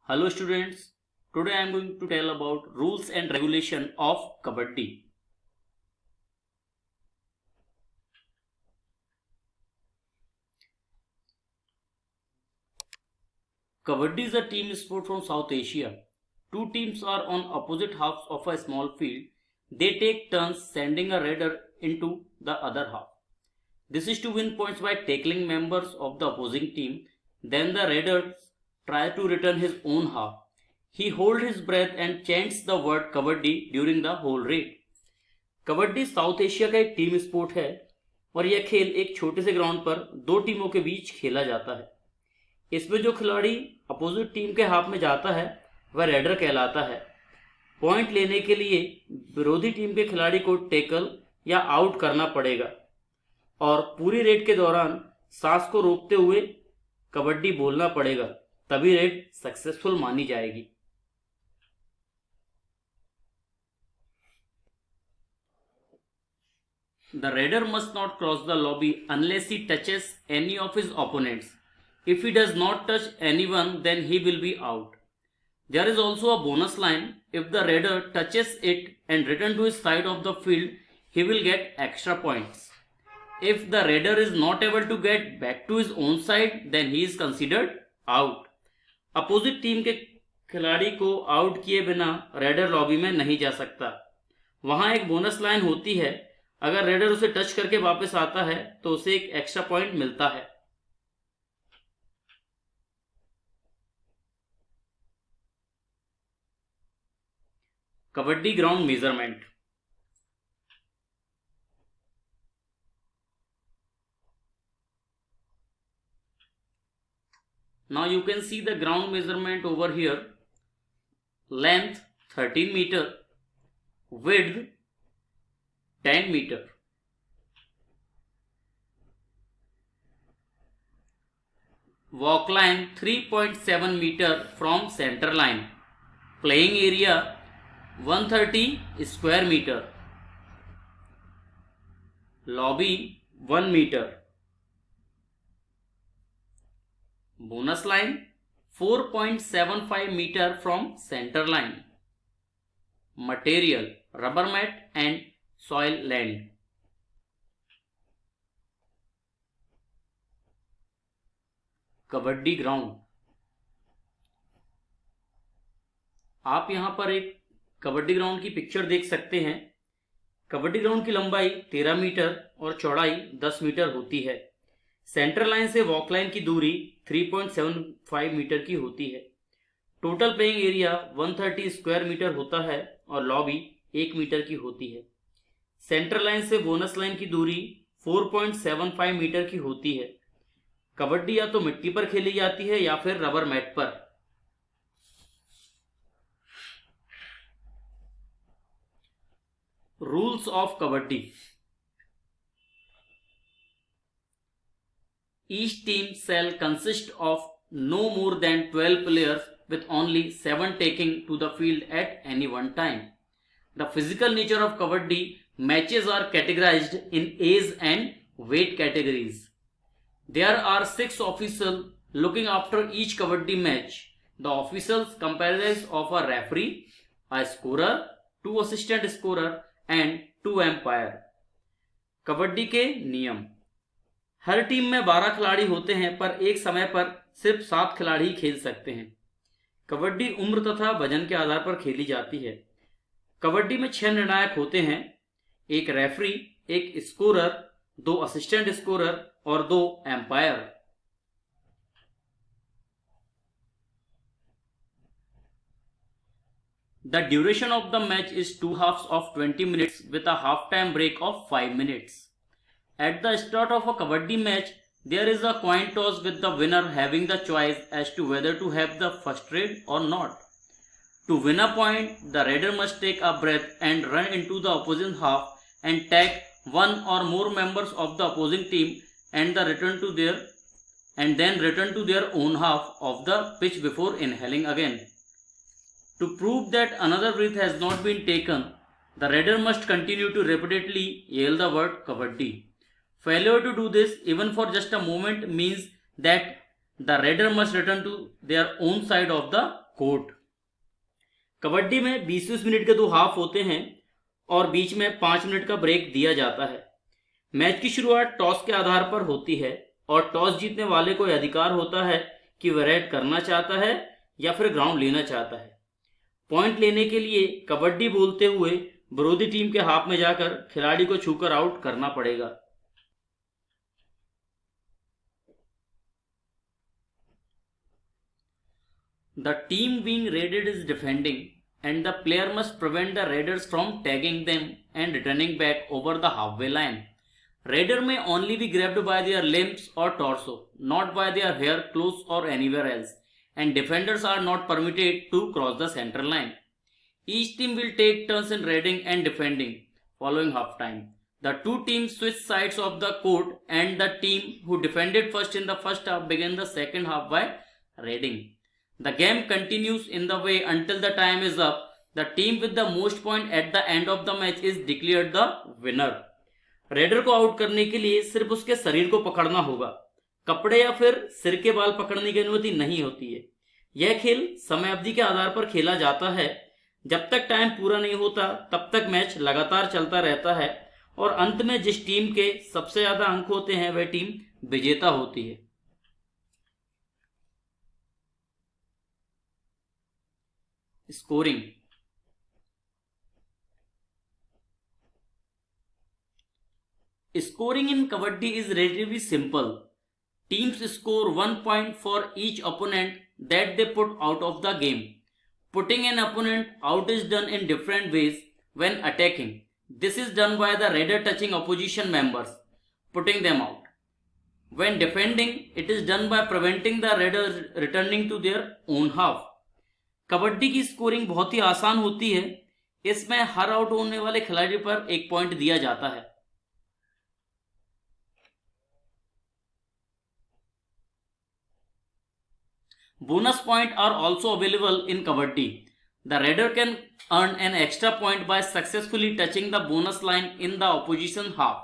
Hello students, today I am going to tell about rules and regulation of Kabaddi. Kabaddi is a team sport from South Asia. Two teams are on opposite halves of a small field. They take turns sending a raider into the other half. This is to win points by tackling members of the opposing team. Then the raider tries to return his own half. He holds his breath and chants the word Kabaddi during the whole raid. Kabaddi south Asia का एक team sport है और यह खेल एक छोटे से ground पर दो टीमों के बीच खेला जाता है। इसमें जो खिलाड़ी अपोजिट टीम के हाफ में जाता है वह रेडर कहलाता है। पॉइंट लेने के लिए विरोधी टीम के खिलाड़ी को टैकल या आउट करना पड़ेगा और पूरी रेड के दौरान सांस को रोकते हुए कबड्डी बोलना पड़ेगा, तभी रेड सक्सेसफुल मानी जाएगी। The raider must not cross the lobby unless he touches any of his opponents. If he does not touch anyone, then he will be out. There is also a bonus line. If the raider touches it and returns to his side of the field, he will get extra points. If the raider is not able to get back to his own side, then he is considered out. Opposite team के खिलाड़ी को out किए बिना raider lobby में नहीं जा सकता। वहां एक बोनस लाइन होती है, अगर रेडर उसे टच करके वापस आता है तो उसे एक एक्स्ट्रा पॉइंट मिलता है। Kabaddi ground measurement. Now you can see the ground measurement over here. Length 13 meter, width 10 meter. Walk line 3.7 meter from center line. Playing area 130 square meter. Lobby 1 meter. Bonus line 4.75 meter from center line. Material rubber mat and soil land. Kabaddi ground. आप यहां पर एक kabaddi ground की picture देख सकते हैं। Kabaddi ground की लंबाई 13 मीटर और चौड़ाई 10 मीटर होती है। सेंटर लाइन से वॉक लाइन की दूरी 3.75 मीटर की होती है। Total playing area 130 square metre होता है और लॉबी 1 मीटर की होती है। सेंटर लाइन से बोनस लाइन की दूरी 4.75 मीटर की होती है। कबड्डी या तो मिट्टी पर खेली जाती है या फिर रबर मैट पर। Rules of kabaddi. Each team shall consist of no more than 12 players with only 7 taking to the field at any one time. The physical nature of Kabaddi matches are categorized in age and weight categories. There are 6 officials looking after each Kabaddi match. The officials comprise of a referee, a scorer, 2 assistant scorer and 2 umpire. Kabaddi के नियम। हर team में 12 खिलाड़ी होते हैं पर एक समय पर सिर्फ 7 खिलाड़ी ही खेल सकते हैं। कबड्डी उम्र तथा वजन के आधार पर खेली जाती है। कबड्डी में 6 निर्णायक होते हैं, एक रेफरी, एक स्कोरर, 2 असिस्टेंट स्कोरर और 2 empire. The duration of the match is 2 halves of 20 minutes with a half time break of 5 minutes. At the start of a kabaddi match, there is a coin toss with the winner having the choice as to whether to have the first raid or not. To win a point, the raider must take a breath and run into the opposing half and tag one or more members of the opposing team and then return to their own half of the pitch before inhaling again. To prove that another breath has not been taken, the raider must continue to repeatedly yell the word kabaddi. Failure to do this even for just a moment means that the raider must return to their own side of the court. Kabaddi में 20-20 minute के 2 half होते हैं और बीच में 5 minute का break दिया जाता है। मैच की शुरुआत टॉस के आधार पर होती है और टॉस जीतने वाले को यह अधिकार होता है कि वह रेड करना चाहता है या फिर ग्राउंड लेना चाहता है। पॉइंट लेने के लिए कबड्डी बोलते हुए विरोधी टीम के हाफ में जाकर खिलाड़ी को छूकर आउट करना पड़ेगा। The team being raided is defending and the player must prevent the raiders from tagging them and returning back over the halfway line. Raider may only be grabbed by their limbs or torso, not by their hair, clothes or anywhere else, and defenders are not permitted to cross the center line. Each team will take turns in raiding and defending following half time. The two teams switch sides of the court and the team who defended first in the first half begin the second half by raiding. The game continues in the way until the time is up. The team with the most point at the end of the match is declared the winner. Raider को out करने के लिए सिर्फ उसके शरीर को पकड़ना होगा, कपड़े या फिर सिर के बाल पकड़ने की अनुमति नहीं होती है। यह खेल समय अवधि के आधार पर खेला जाता है। जब तक टाइम पूरा नहीं होता तब तक मैच लगातार चलता रहता है और अंत में जिस टीम के सबसे ज्यादा अंक होते हैं वह टीम विजेता होती है। Scoring. Scoring in Kabaddi is relatively simple. Teams score 1 point for each opponent that they put out of the game. Putting an opponent out is done in different ways when attacking. This is done by the raider touching opposition members, putting them out. When defending, it is done by preventing the raiders returning to their own half. Kabaddi की scoring बहुत ही आसान होती है। इसमें her out होने वाले खिलाड़ी पर 1 पॉइंट दिया जाता है। Bonus points are also available in Kabaddi. The raider can earn an extra point by successfully touching the bonus line in the opposition half.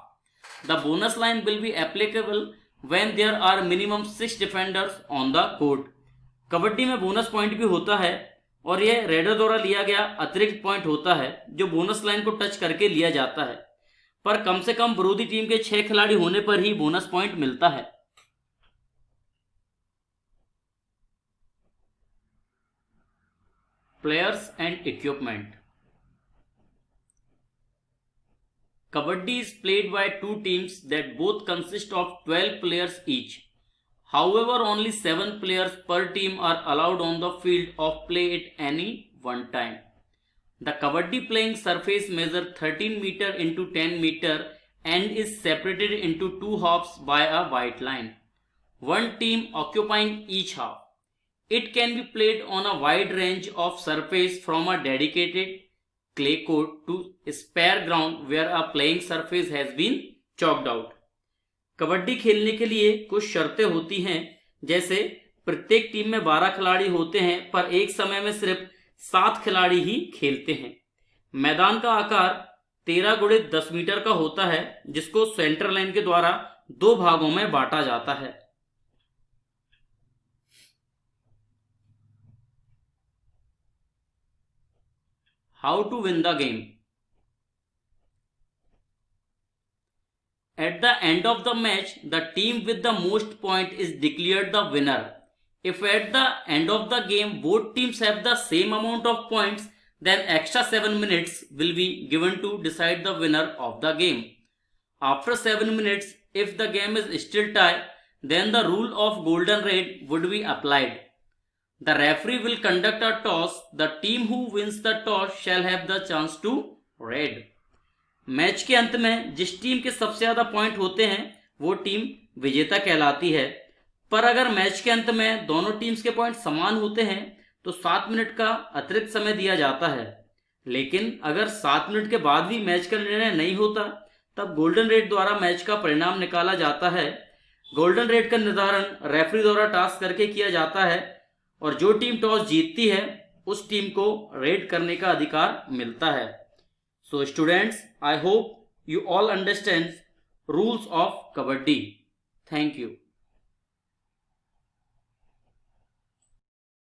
The bonus line will be applicable when there are minimum 6 defenders on the court. Kabaddi में bonus point भी होता है और यह raider द्वारा लिया गया अतिरिक्त पॉइंट होता है जो बोनस लाइन को टच करके लिया जाता है, पर कम से कम विरोधी टीम के 6 खिलाड़ी होने पर ही बोनस पॉइंट मिलता है। Players and equipment. Kabaddi is played by 2 teams that both consist of 12 players each. However, only 7 players per team are allowed on the field of play at any one time. The Kabaddi playing surface measures 13 meter into 10 meter and is separated into 2 halves by a white line, one team occupying each half. It can be played on a wide range of surface from a dedicated clay court to spare ground where a playing surface has been chalked out. Kabaddi खेलने के लिए कुछ शर्तें होती हैं, जैसे प्रत्येक team में 12 खिलाड़ी होते हैं पर एक समय में सिर्फ 7 खिलाड़ी ही खेलते हैं। मैदान का आकार 13x10 मीटर का होता है जिसको सेंटर लाइन के द्वारा 2 भागों में बांटा जाता है। How to win the game. At the end of the match, the team with the most point is declared the winner. If at the end of the game both teams have the same amount of points, then extra 7 minutes will be given to decide the winner of the game. After 7 minutes, if the game is still tie, then the rule of golden red would be applied. The referee will conduct a toss. The team who wins the toss shall have the chance to red. Match के अंत में जिस team के सबसे ज्यादा point होते हैं वो टीम विजेता कहलाती है, पर अगर मैच के अंत में दोनों टीम्स के पॉइंट समान होते हैं तो 7 मिनट का अतिरिक्त समय दिया जाता है। लेकिन अगर 7 मिनट के बाद भी मैच का निर्णय नहीं होता तब गोल्डन रेड द्वारा मैच का परिणाम निकाला जाता है। गोल्डन रेड का निर्धारण रेफरी द्वारा टॉस करके किया जाता है और जो टीम टॉस जीतती है उस टीम को रेड करने का अधिकार मिलता है। So students, I hope you all understand rules of Kabaddi. Thank you.